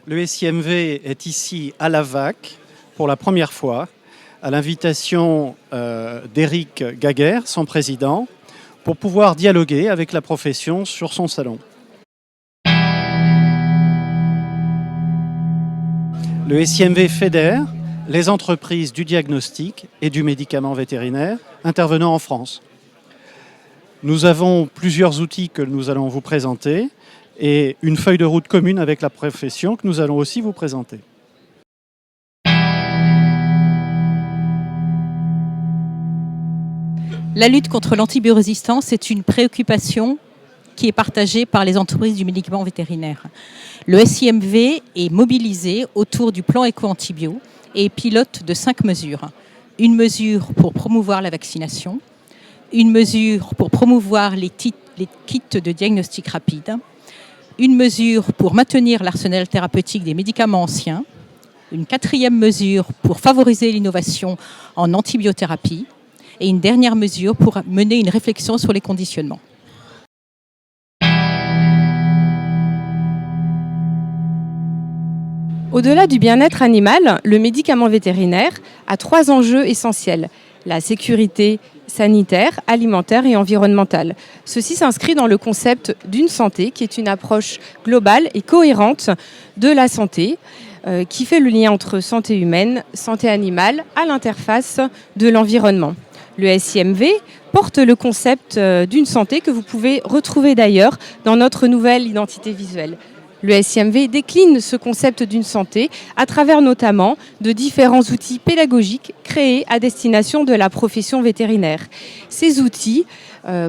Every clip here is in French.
Le SIMV est ici à l'AVAC pour la première fois, à l'invitation d'Éric Gaguerre, son président, pour pouvoir dialoguer avec la profession sur son salon. Le SIMV fédère les entreprises du diagnostic et du médicament vétérinaire intervenant en France. Nous avons plusieurs outils que nous allons vous présenter et une feuille de route commune avec la profession que nous allons aussi vous présenter. La lutte contre l'antibiorésistance est une préoccupation qui est partagée par les entreprises du médicament vétérinaire. Le SIMV est mobilisé autour du plan éco-antibio et pilote de 5 mesures. Une mesure pour promouvoir la vaccination, une mesure pour promouvoir les kits de diagnostic rapide, une mesure pour maintenir l'arsenal thérapeutique des médicaments anciens, une 4e mesure pour favoriser l'innovation en antibiothérapie et une dernière mesure pour mener une réflexion sur les conditionnements. Au-delà du bien-être animal, le médicament vétérinaire a 3 enjeux essentiels. La sécurité sanitaire, alimentaire et environnementale. Ceci s'inscrit dans le concept d'une santé qui est une approche globale et cohérente de la santé qui fait le lien entre santé humaine, santé animale à l'interface de l'environnement. Le SIMV porte le concept d'une santé que vous pouvez retrouver d'ailleurs dans notre nouvelle identité visuelle. Le SIMV décline ce concept d'une santé à travers notamment de différents outils pédagogiques créés à destination de la profession vétérinaire. Ces outils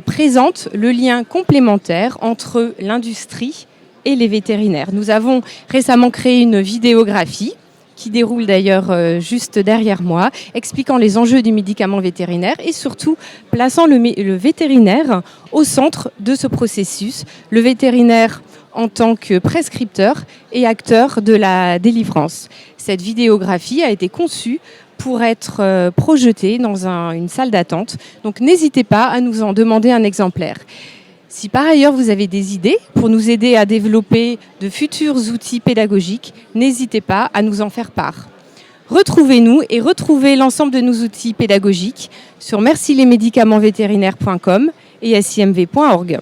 présentent le lien complémentaire entre l'industrie et les vétérinaires. Nous avons récemment créé une vidéographie qui déroule d'ailleurs juste derrière moi, expliquant les enjeux du médicament vétérinaire et surtout plaçant le vétérinaire au centre de ce processus. Le vétérinaire en tant que prescripteur et acteur de la délivrance. Cette vidéographie a été conçue pour être projetée dans une salle d'attente. Donc n'hésitez pas à nous en demander un exemplaire. Si par ailleurs vous avez des idées pour nous aider à développer de futurs outils pédagogiques, n'hésitez pas à nous en faire part. Retrouvez-nous et retrouvez l'ensemble de nos outils pédagogiques sur mercilesmédicamentsvétérinaires.com et simv.org.